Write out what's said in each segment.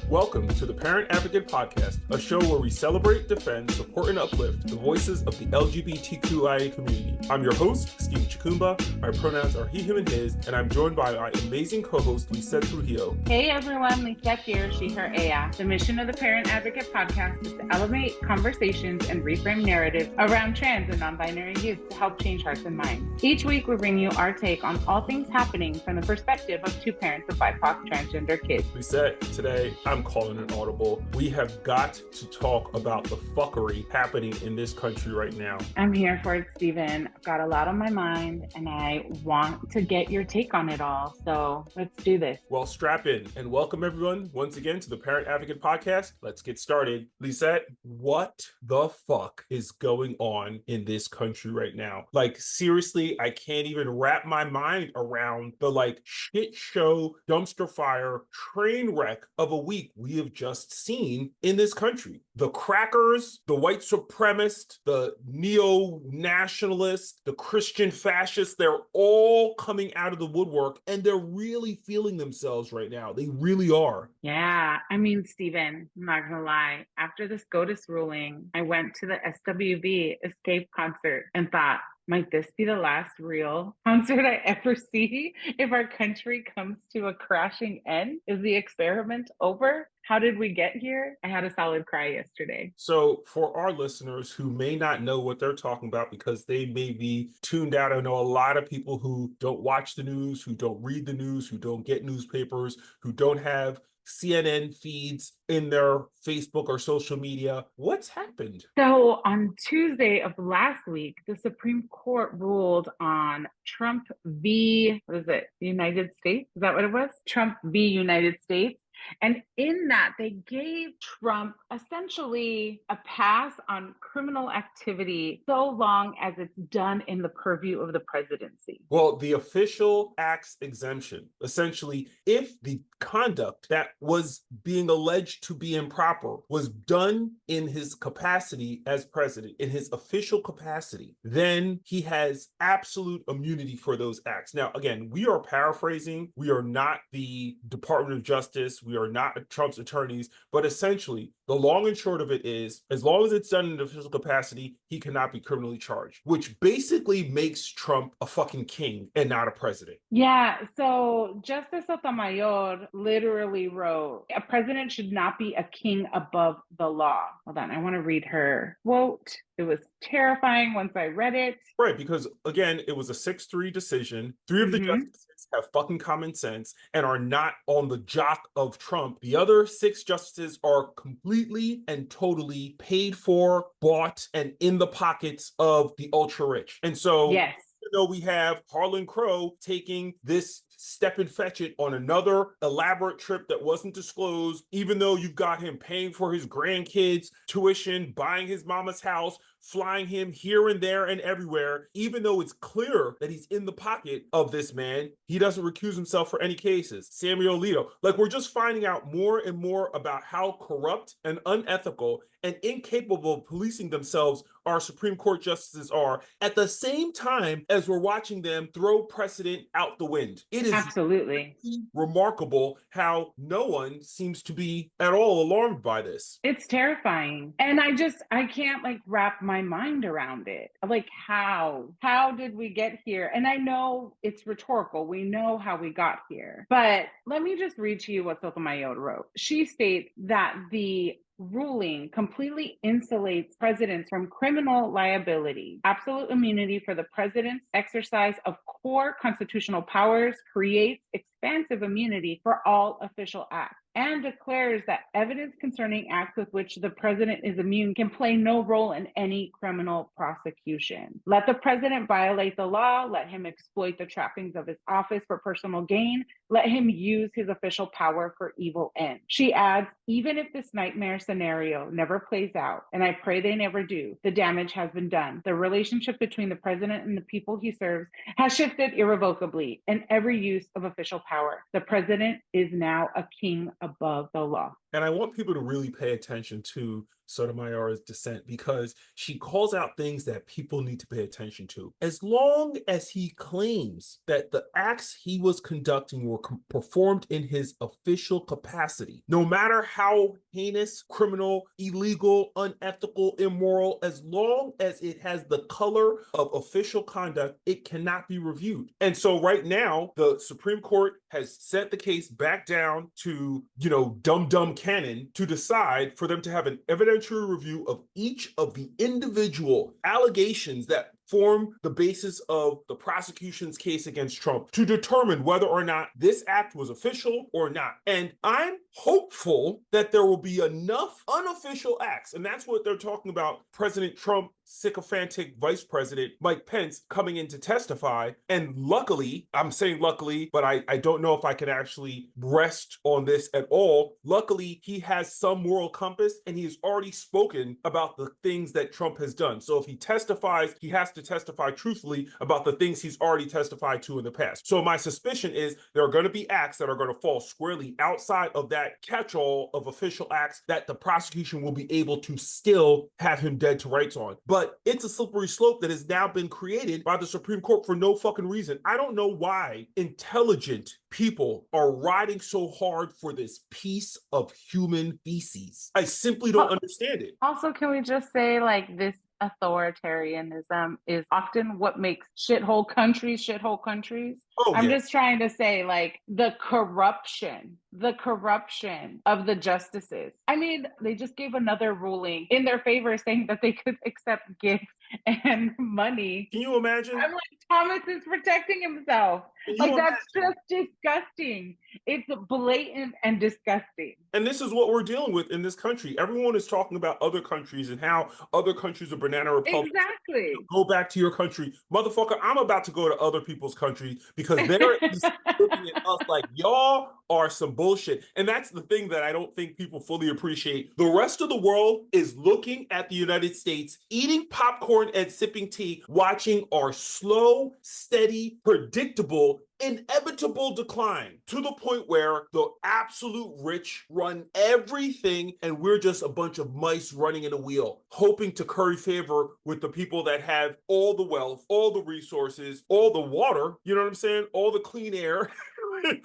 Welcome to the Parent Advocate Podcast, a show where we celebrate, defend, support, and uplift the voices of the LGBTQIA community. I'm your host, Stephen Chikumba. My pronouns are he, him, and his, and I'm joined by my amazing co-host, Lizette Trujillo. Hey everyone, Lizette here, she, her, aya. The mission of the Parent Advocate Podcast is to elevate conversations and reframe narratives around trans and non-binary youth to help change hearts and minds. Each week we bring you our take on all things happening from the perspective of two parents of BIPOC transgender kids. Lizette, today I'm calling an audible. We have got to talk about the fuckery happening in this country right now. I'm here for it, Stephen. I've got a lot on my mind and I want to get your take on it all. So let's do this. Well, strap in and welcome everyone once again to the Parent Advocate Podcast. Let's get started. Lisette, what the fuck is going on in this country right now? Like, seriously, I can't even wrap my mind around the shit show, dumpster fire, train wreck of a week we have just seen in this country. The crackers, the white supremacists, the neo-nationalists, the Christian fascists, they're all coming out of the woodwork and they're really feeling themselves right now. They really are. Yeah, I mean, Stephen, I'm not gonna lie. After the SCOTUS ruling, I went to the SWV Escape concert and thought, might this be the last real concert I ever see if our country comes to a crashing end? Is the experiment over? How did we get here? I had a solid cry yesterday. So for our listeners who may not know what they're talking about because they may be tuned out, I know a lot of people who don't watch the news, who don't read the news, who don't get newspapers, who don't have CNN feeds in their Facebook or social media. What's happened? So on Tuesday of last week, the Supreme Court ruled on Trump v. United States? Is that what it was? Trump v. United States. And in that, they gave Trump essentially a pass on criminal activity so long as it's done in the purview of the presidency. Well, the official acts exemption, essentially, if the conduct that was being alleged to be improper was done in his capacity as president, in his official capacity, then he has absolute immunity for those acts. Now, again, we are paraphrasing. We are not the Department of Justice. We are not Trump's attorneys, but essentially the long and short of it is, as long as it's done in an official capacity, he cannot be criminally charged, which basically makes Trump a fucking king and not a president. Yeah, so Justice Sotomayor literally wrote, a president should not be a king above the law. Hold on, I want to read her quote. It was terrifying once I read it. Right, because again, it was a 6-3 decision. 3 of the justices have fucking common sense and are not on the jock of Trump. The other 6 justices are completely and totally paid for, bought, and in the pockets of the ultra rich. And so, yes. Even though we have Harlan Crow taking this step and fetch it on another elaborate trip that wasn't disclosed, even though you've got him paying for his grandkids' tuition, buying his mama's house, flying him here and there and everywhere, even though it's clear that he's in the pocket of this man, he doesn't recuse himself for any cases. Samuel Alito, we're just finding out more and more about how corrupt and unethical and incapable of policing themselves our Supreme Court justices are, at the same time as we're watching them throw precedent out the wind. It is absolutely remarkable how no one seems to be at all alarmed by this. It's terrifying. And I can't wrap my mind around it. How did we get here? And I know it's rhetorical. We know how we got here. But let me just read to you what Sotomayor wrote. She states that the ruling completely insulates presidents from criminal liability. Absolute immunity for the president's exercise of core constitutional powers creates expansive immunity for all official acts, and declares that evidence concerning acts with which the president is immune can play no role in any criminal prosecution. Let the president violate the law, let him exploit the trappings of his office for personal gain, let him use his official power for evil ends. She adds, even if this nightmare scenario never plays out, and I pray they never do, the damage has been done. The relationship between the president and the people he serves has shifted irrevocably in every use of official power. The president is now a king above the law. And I want people to really pay attention to Sotomayor's dissent because she calls out things that people need to pay attention to. As long as he claims that the acts he was conducting were performed in his official capacity, no matter how heinous, criminal, illegal, unethical, immoral, as long as it has the color of official conduct, it cannot be reviewed. And so right now, the Supreme Court has sent the case back down to, dumb canon to decide for them to have an evidentiary review of each of the individual allegations that form the basis of the prosecution's case against Trump to determine whether or not this act was official or not. And I'm hopeful that there will be enough unofficial acts, and that's what they're talking about President Trump, sycophantic Vice President Mike Pence coming in to testify. And luckily, I'm saying luckily, but I don't know if I can actually rest on this at all. Luckily, he has some moral compass and he has already spoken about the things that Trump has done. So if he testifies, he has to testify truthfully about the things he's already testified to in the past. So my suspicion is there are going to be acts that are going to fall squarely outside of that catch-all of official acts that the prosecution will be able to still have him dead to rights on. But it's a slippery slope that has now been created by the Supreme Court for no fucking reason. I don't know why intelligent people are riding so hard for this piece of human feces. I simply don't understand it. Also, can we just say, like, this authoritarianism is often what makes shithole countries. Oh, I'm yeah. just trying to say, like, the corruption of the justices. I mean, they just gave another ruling in their favor saying that they could accept gifts and money. Can you imagine? I'm like, Thomas is protecting himself. Like, that's just disgusting. It's blatant and disgusting. And this is what we're dealing with in this country. Everyone is talking about other countries and how other countries are banana republics. Exactly. Go back to your country. Motherfucker, I'm about to go to other people's countries because they're at least looking at us like y'all are some bullshit. And that's the thing that I don't think people fully appreciate. The rest of the world is looking at the United States, eating popcorn and sipping tea, watching our slow, steady, predictable, inevitable decline to the point where the absolute rich run everything and we're just a bunch of mice running in a wheel, hoping to curry favor with the people that have all the wealth, all the resources, all the water, you know what I'm saying? All the clean air.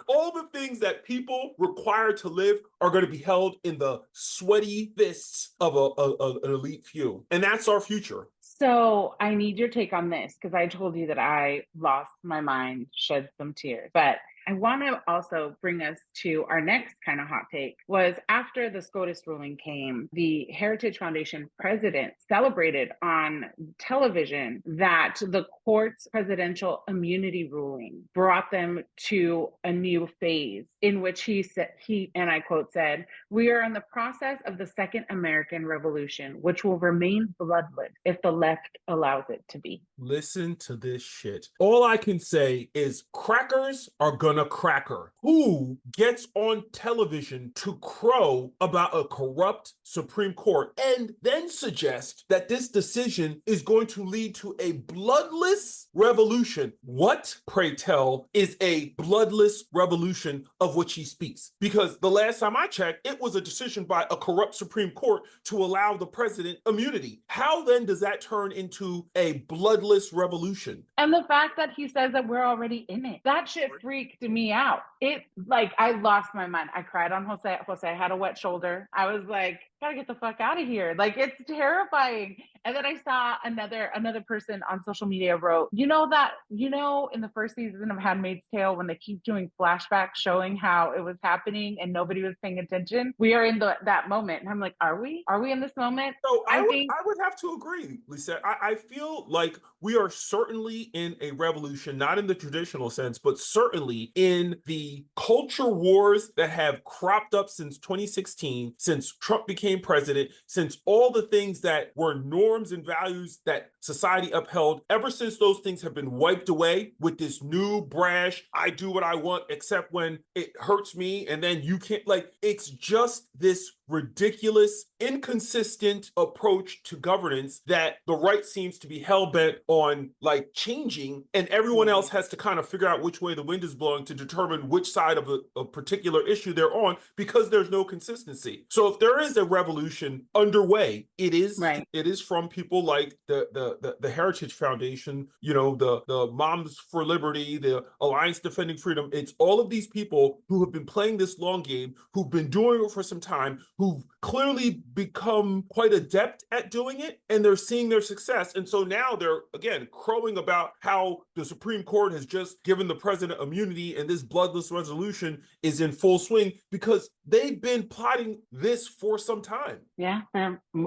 All the things that people require to live are going to be held in the sweaty fists of an elite few. And that's our future. So I need your take on this because I told you that I lost my mind, shed some tears. But I want to also bring us to our next kind of hot take was after the SCOTUS ruling came, the Heritage Foundation president celebrated on television that the court's presidential immunity ruling brought them to a new phase in which he said, and I quote said, "We are in the process of the Second American Revolution, which will remain bloodless if the left allows it to be." Listen to this shit. All I can say is crackers are gonna cracker. Who gets on television to crow about a corrupt Supreme Court and then suggest that this decision is going to lead to a bloodless revolution? What, pray tell, is a bloodless revolution of which he speaks? Because the last time I checked, it was a decision by a corrupt Supreme Court to allow the president immunity. How then does that turn into a bloodless revolution? And the fact that he says that we're already in it, that shit freaked me out. It, like, I lost my mind. I cried on Jose. Jose had a wet shoulder. I was like, gotta get the fuck out of here. Like, it's terrifying. And then I saw another person on social media wrote, in the first season of Handmaid's Tale, when they keep doing flashbacks showing how it was happening and nobody was paying attention, we are in that moment. And I'm like, are we in this moment? So I would have to agree, Lisa. I feel like we are certainly in a revolution, not in the traditional sense, but certainly in the culture wars that have cropped up since 2016, since Trump became president, since all the things that were norms and values that society upheld, ever since those things have been wiped away with this new brash, I do what I want, except when it hurts me, and then you can't, like, it's just this ridiculous, inconsistent approach to governance that the right seems to be hell-bent on like changing, and everyone else has to kind of figure out which way the wind is blowing to determine which side of a particular issue they're on, because there's no consistency. So if there is a revolution underway, it is from people like the Heritage Foundation, you know, the Moms for Liberty, the Alliance Defending Freedom. It's all of these people who have been playing this long game, who've been doing it for some time, who've clearly become quite adept at doing it, and they're seeing their success. And so now they're, again, crowing about how the Supreme Court has just given the president immunity and this bloodless resolution is in full swing, because they've been plotting this for some time. Yeah,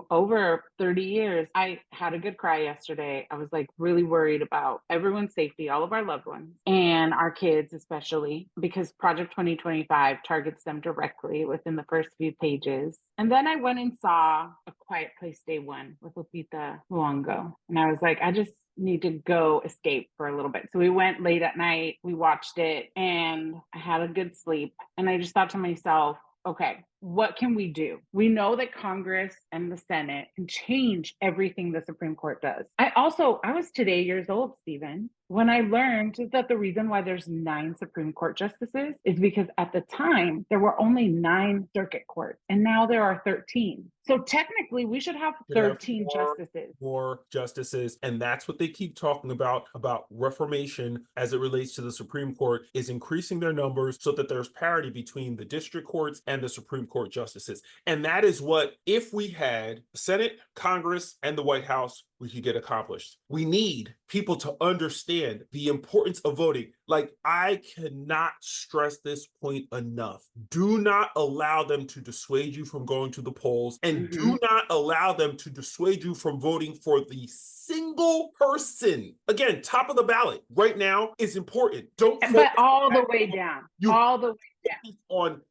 over 30 years. I had a good cry yesterday. I was like really worried about everyone's safety, all of our loved ones and our kids especially, because Project 2025 targets them directly within the first few pages. And then I went and saw A Quiet Place Day One with Lupita Nyong'o. And I was like, I just need to go escape for a little bit. So we went late at night, we watched it, and I had a good sleep. And I just thought to myself, okay, what can we do? We know that Congress and the Senate can change everything the Supreme Court does. I was today years old, Stephen, when I learned that the reason why there's 9 Supreme Court justices is because at the time there were only 9 circuit courts, and now there are 13. So technically we should have 13 justices. More justices. And that's what they keep talking about reformation as it relates to the Supreme Court, is increasing their numbers so that there's parity between the district courts and the Supreme Court justices. And that is what, if we had the Senate, Congress, and the White House, we could get accomplished. We need people to understand the importance of voting. Like, I cannot stress this point enough. Do not allow them to dissuade you from going to the polls, and do not allow them to dissuade you from voting for the single person. Again, top of the ballot right now is important. But all the way down. All the way down. On,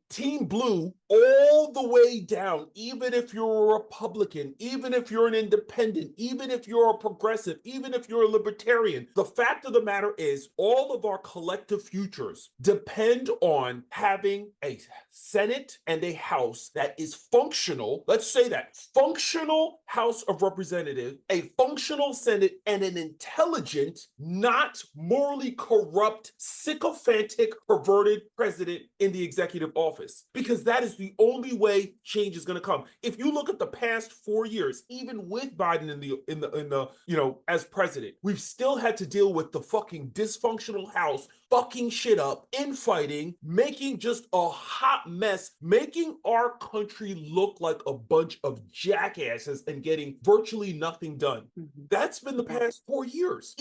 Team Blue all the way down, even if you're a Republican, even if you're an independent, even if you're a progressive, even if you're a libertarian. The fact of the matter is, all of our collective futures depend on having a Senate and a House that is functional. Let's say that. Functional House of Representatives, a functional Senate, and an intelligent, not morally corrupt, sycophantic, perverted president in the executive office, because that is the only way change is going to come. If you look at the past 4 years, even with Biden in the as president, we've still had to deal with the fucking dysfunctional House fucking shit up, infighting, making just a hot mess, making our country look like a bunch of jackasses and getting virtually nothing done. That's been the past 4 years.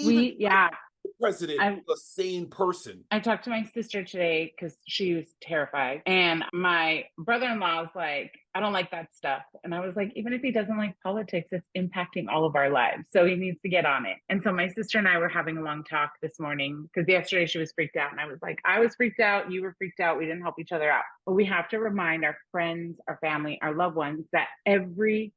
President, a sane person. I talked to my sister today because she was terrified, and my brother-in-law was like, I don't like that stuff. And I was like, even if he doesn't like politics, it's impacting all of our lives, so he needs to get on it. And so my sister and I were having a long talk this morning, because yesterday she was freaked out, and I was like, I was freaked out, you were freaked out, we didn't help each other out. But we have to remind our friends, our family, our loved ones that every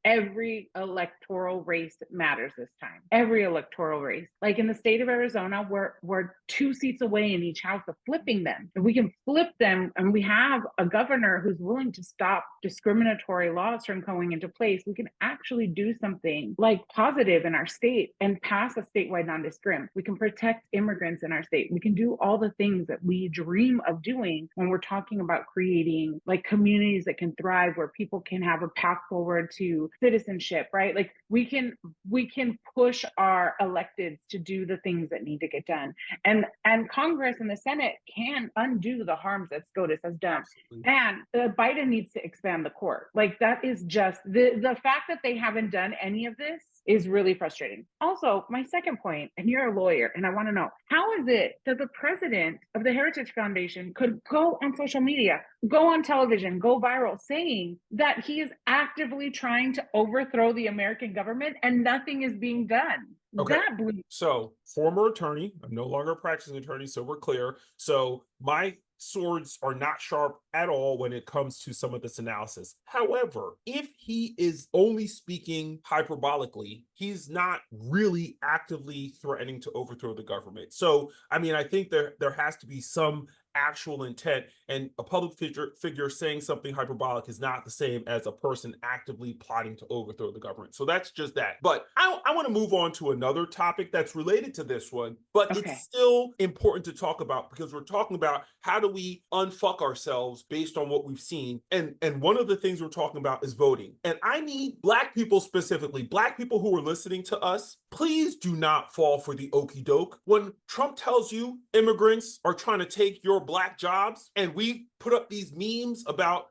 electoral race matters this time. Every electoral race. Like in the state of Arizona, we're 2 seats away in each house of flipping them. If we can flip them, and we have a governor who's willing to stop discriminatory laws from going into place, we can actually do something like positive in our state and pass a statewide non-discrim. We can protect immigrants in our state. We can do all the things that we dream of doing when we're talking about creating like communities that can thrive, where people can have a path forward to citizenship, right? Like we can push our electeds to do the things that need to get done. And Congress and the Senate can undo the harms that SCOTUS has done. And Biden needs to expand the court. Like, that is just the fact that they haven't done any of this is really frustrating. Also, my second point, and you're a lawyer, and I want to know, how is it that the president of the Heritage Foundation could go on social media, go on television, go viral, saying that he is actively trying to overthrow the American government and nothing is being done? Okay. So, former attorney, I'm no longer a practicing attorney, so we're clear. So my swords are not sharp at all when it comes to some of this analysis. However, if he is only speaking hyperbolically, he's not really actively threatening to overthrow the government. So, I mean, I think there has to be some actual intent. And a public figure saying something hyperbolic is not the same as a person actively plotting to overthrow the government. So that's just that. But I want to move on to another topic that's related to this one, but Okay. it's still important to talk about because we're talking about how do we unfuck ourselves based on what we've seen. And one of the things we're talking about is voting. And I need Black people specifically, Black people who are listening to us, please do not fall for the okey doke. When Trump tells you immigrants are trying to take your Black jobs and we put up these memes about,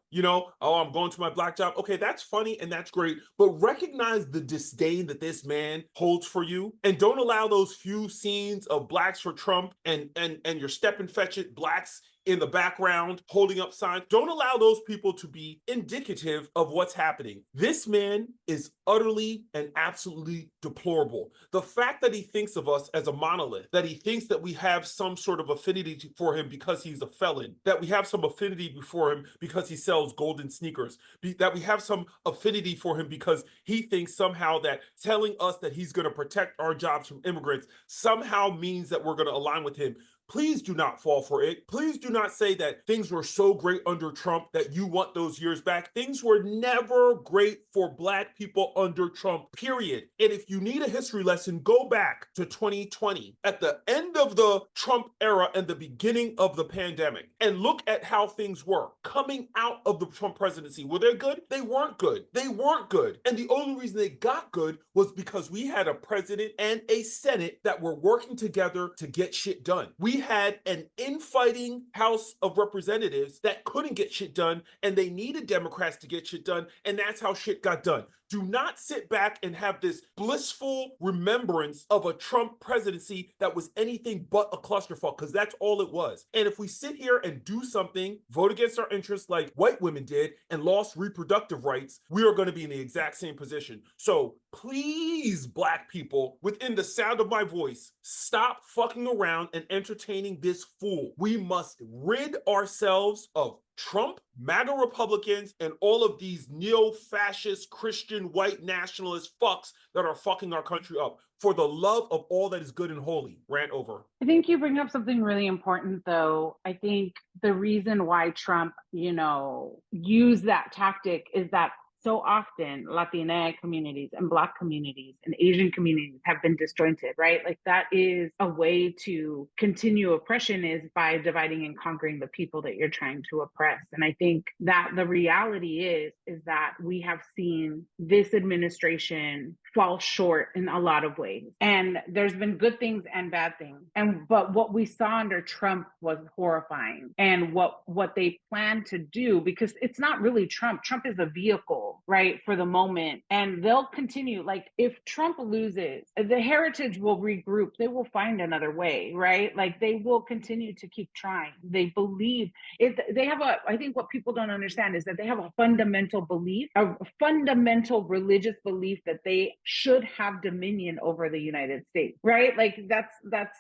oh, I'm going to my Black job. Okay, that's funny and that's great, but recognize the disdain that this man holds for you, and don't allow those few scenes of Blacks for Trump and your step and fetch it Blacks in the background holding up signs. Don't allow those people to be indicative of what's happening. This man is utterly and absolutely deplorable. The fact that he thinks of us as a monolith, that he thinks that we have some sort of affinity for him because he's a felon, that we have some affinity for him because he sells golden sneakers, that we have some affinity for him because he thinks somehow that telling us that he's going to protect our jobs from immigrants somehow means that we're going to align with him. Please do not fall for it. Please do not say that things were so great under Trump that you want those years back. Things were never great for Black people under Trump, period. And if you need a history lesson, go back to 2020, at the end of the Trump era and the beginning of the pandemic, and look at how things were coming out of the Trump presidency. Were they good? They weren't good. They weren't good. And the only reason they got good was because we had a president and a Senate that were working together to get shit done. We had an infighting House of Representatives that couldn't get shit done, and they needed Democrats to get shit done, and that's how shit got done. Do not sit back and have this blissful remembrance of a Trump presidency that was anything but a clusterfuck, because that's all it was. And if we sit here and do something, vote against our interests like white women did and lost reproductive rights, we are going to be in the exact same position. So please, Black people, within the sound of my voice, stop fucking around and entertaining this fool. We must rid ourselves of Trump, MAGA Republicans, and all of these neo-fascist Christian white nationalist fucks that are fucking our country up, for the love of all that is good and holy. Rant over. I think you bring up something really important, though. I think the reason why Trump, used that tactic is that so often Latina communities and Black communities and Asian communities have been disjointed, right? Like that is a way to continue oppression, is by dividing and conquering the people that you're trying to oppress. And I think that the reality is that we have seen this administration fall short in a lot of ways. And there's been good things and bad things. But what we saw under Trump was horrifying. And what they plan to do, because it's not really Trump. Trump is a vehicle, right, for the moment. And they'll continue. Like if Trump loses, the heritage will regroup. They will find another way, right? Like they will continue to keep trying. They believe they have I think what people don't understand is that they have a fundamental belief, a fundamental religious belief that they should have dominion over the United States, right? Like that's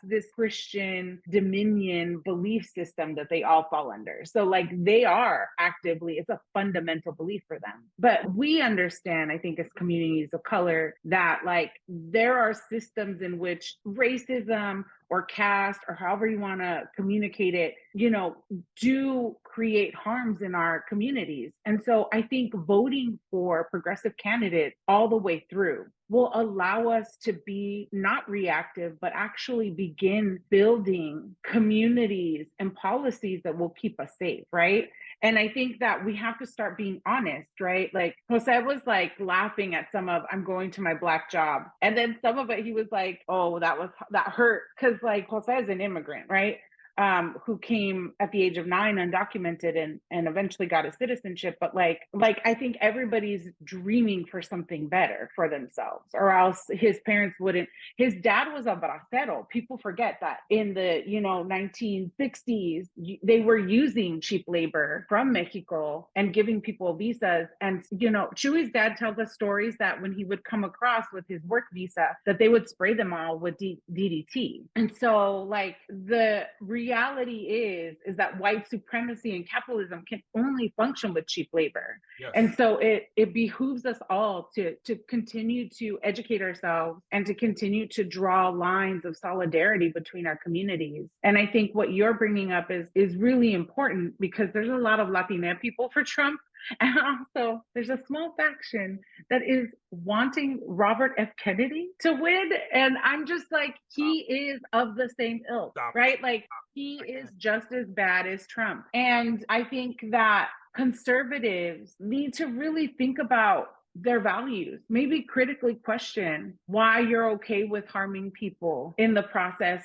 this Christian dominion belief system that they all fall under. So like they are actively, it's a fundamental belief for them. But we understand, I think, as communities of color, that like there are systems in which racism or caste, or however you want to communicate it, do create harms in our communities. And so I think voting for progressive candidates all the way through will allow us to be not reactive, but actually begin building communities and policies that will keep us safe, right? And I think that we have to start being honest, right? Like Jose was like laughing at some of, I'm going to my Black job. And then some of it, he was like, oh, that hurt. Cause like Jose is an immigrant, right? Who came at the age of 9 undocumented and eventually got a citizenship. But like I think everybody's dreaming for something better for themselves, or else his parents wouldn't. His dad was a bracero. People forget that in the 1960s they were using cheap labor from Mexico and giving people visas. And Chewy's dad tells us stories that when he would come across with his work visa, that they would spray them all with DDT. And so like the reality reality is that white supremacy and capitalism can only function with cheap labor. Yes. And so it behooves us all to continue to educate ourselves and to continue to draw lines of solidarity between our communities. And I think what you're bringing up is really important, because there's a lot of Latina people for Trump. And also, there's a small faction that is wanting Robert F. Kennedy to win. And I'm just like, he is of the same ilk, right? Like, he is just as bad as Trump. And I think that conservatives need to really think about their values, maybe critically question why you're okay with harming people in the process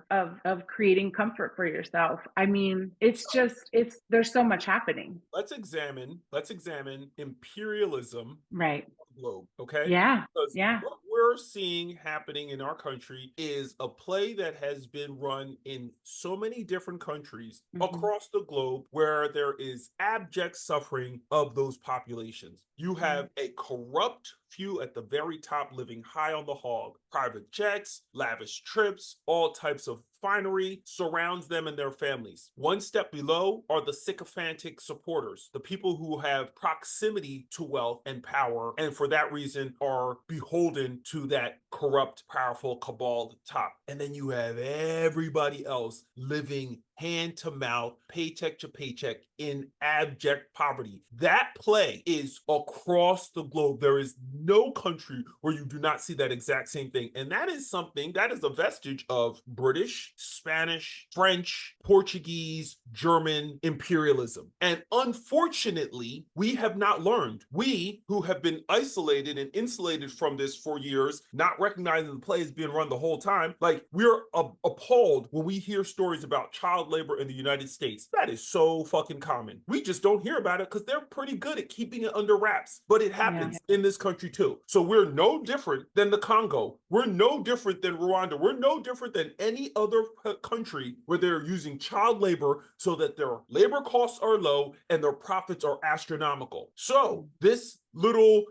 of creating comfort for yourself. I mean, there's so much happening. Let's examine imperialism, right? Globe, okay? Yeah. Because Yeah. what we're seeing happening in our country is a play that has been run in so many different countries across the globe, where there is abject suffering of those populations. You have a corrupt few at the very top living high on the hog. Private jets, lavish trips, all types of finery surrounds them and their families. One step below are the sycophantic supporters, the people who have proximity to wealth and power, and for that reason are beholden to that corrupt, powerful cabal at the top. And then you have everybody else living hand to mouth, paycheck to paycheck in abject poverty. That play is across the globe. There is no country where you do not see that exact same thing. And that is something that is a vestige of British, Spanish, French, Portuguese, German imperialism. And unfortunately, we have not learned. We who have been isolated and insulated from this for years, not recognizing the play is being run the whole time, like, we're appalled when we hear stories about child labor in the United States. That is so fucking common. We just don't hear about it because they're pretty good at keeping it under wraps. But it happens in this country too. So we're no different than the Congo. We're no different than Rwanda. We're no different than any other country where they're using child labor so that their labor costs are low and their profits are astronomical. So this little,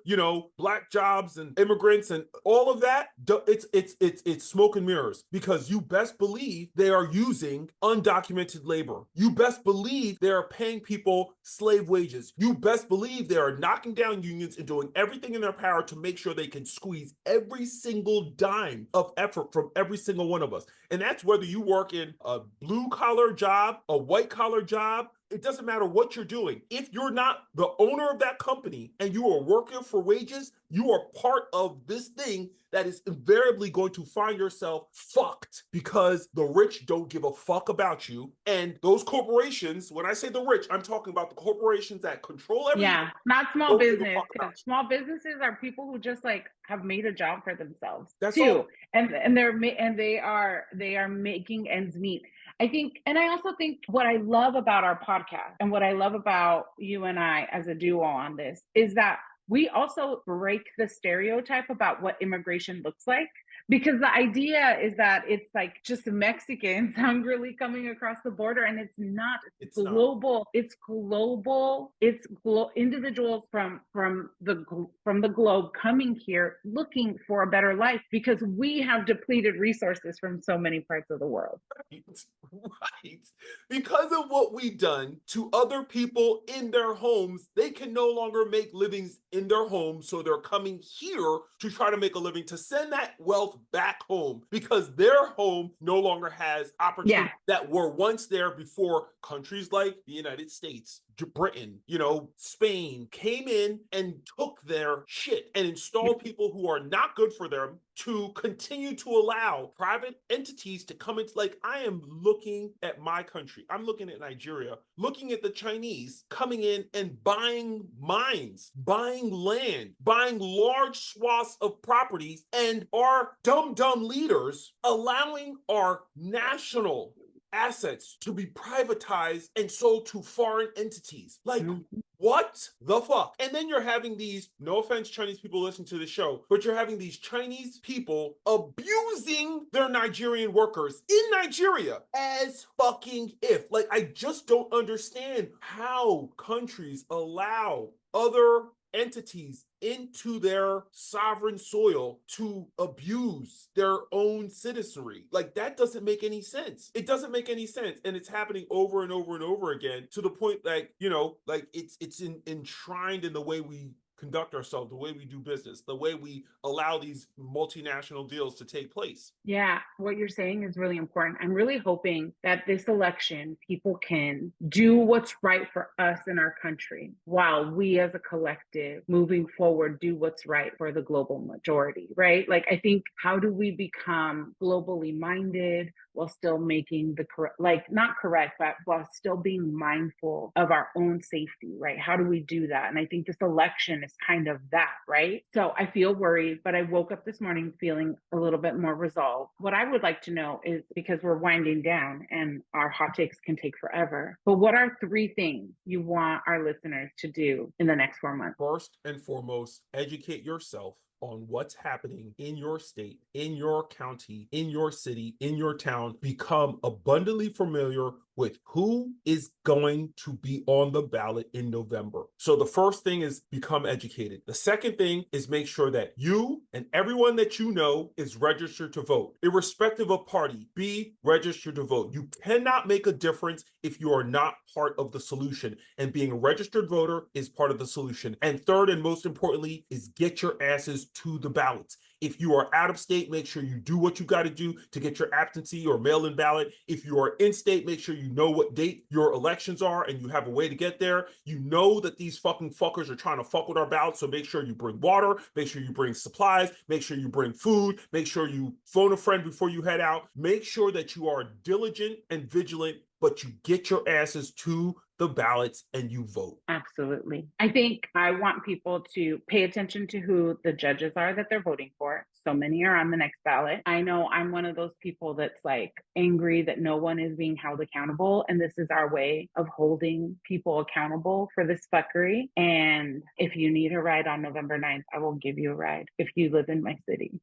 black jobs and immigrants and all of that, it's smoke and mirrors, because you best believe they are using undocumented labor. You best believe they are paying people slave wages. You best believe they are knocking down unions and doing everything in their power to make sure they can squeeze every single dime of effort from every single one of us. And that's whether you work in a blue collar job, a white collar job. It doesn't matter what you're doing. If you're not the owner of that company and you are working for wages, you are part of this thing that is invariably going to find yourself fucked, because the rich don't give a fuck about you. And those corporations, when I say the rich, I'm talking about the corporations that control everything. Yeah, not small business, because small businesses are people who just have made a job for themselves. That's too. All. And they are making ends meet. I think, and I also think what I love about our podcast and what I love about you and I as a duo on this is that we also break the stereotype about what immigration looks like. Because the idea is that it's just Mexicans hungrily coming across the border, and it's not. It's global. Not. It's global. It's individuals from the globe coming here looking for a better life, because we have depleted resources from so many parts of the world. Right. Because of what we've done to other people in their homes, they can no longer make livings in their homes, so they're coming here to try to make a living, to send that wealth back home, because their home no longer has opportunities that were once there before countries like the United States, Britain, Spain came in and took their shit and installed people who are not good for them to continue to allow private entities to come into, I am looking at my country. I'm looking at Nigeria, looking at the Chinese coming in and buying mines, buying land, buying large swaths of properties, and our dumb leaders allowing our national assets to be privatized and sold to foreign entities. What the fuck? And then you're having these, no offense, Chinese people listen to the show, but you're having these Chinese people abusing their Nigerian workers in Nigeria as fucking if. I just don't understand how countries allow other entities into their sovereign soil to abuse their own citizenry. Like, that doesn't make any sense. It doesn't make any sense. And it's happening over and over and over again, to the point, like, like it's enshrined in the way we conduct ourselves, the way we do business, the way we allow these multinational deals to take place. Yeah, what you're saying is really important. I'm really hoping that this election, people can do what's right for us in our country, while we as a collective moving forward do what's right for the global majority, right? Like, I think, how do we become globally minded while still making the correct, like, not correct, but while still being mindful of our own safety, right? How do we do that? And I think this election is kind of that, right? So I feel worried, but I woke up this morning feeling a little bit more resolved. What I would like to know is, because we're winding down and our hot takes can take forever, but what are 3 things you want our listeners to do in the next 4 months? First and foremost, educate yourself on what's happening in your state, in your county, in your city, in your town. Become abundantly familiar with who is going to be on the ballot in November. So the first thing is become educated. The second thing is make sure that you and everyone that you know is registered to vote. Irrespective of party, be registered to vote. You cannot make a difference if you are not part of the solution, and being a registered voter is part of the solution. And third, and most importantly, is get your asses to the ballots. If you are out of state, make sure you do what you got to do to get your absentee or mail-in ballot. If you are in state, make sure you know what date your elections are and you have a way to get there. You know that these fucking fuckers are trying to fuck with our ballots, so make sure you bring water, make sure you bring supplies, make sure you bring food, make sure you phone a friend before you head out. Make sure that you are diligent and vigilant, but you get your asses to the ballots and you vote. Absolutely. I think I want people to pay attention to who the judges are that they're voting for. So many are on the next ballot. I know I'm one of those people that's like angry that no one is being held accountable. And this is our way of holding people accountable for this fuckery. And if you need a ride on November 9th, I will give you a ride if you live in my city.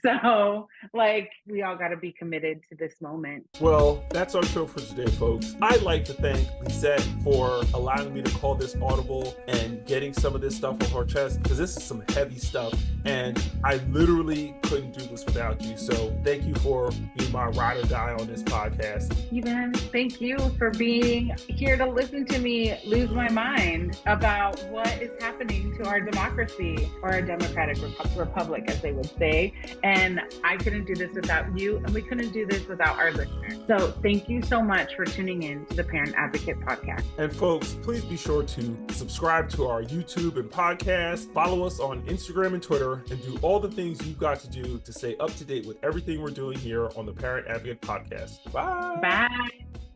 So, like, we all got to be committed to this moment. Well, that's our show for today, folks. I'd like to thank Lizette for allowing me to call this audible and getting some of this stuff off our chest, because this is some heavy stuff and I literally couldn't do this without you. So thank you for being my ride or die on this podcast. Even thank you for being here to listen to me lose my mind about what is happening to our democracy, or our democratic republic, as they would say. And I couldn't do this without you, and we couldn't do this without our listeners. So thank you so much for tuning in to the Parent Advocate Podcast. And folks, please be sure to subscribe to our YouTube and podcast, follow us on Instagram and Twitter, and do all the things you've got to do to stay up to date with everything we're doing here on the Parent Advocate Podcast. Bye. Bye.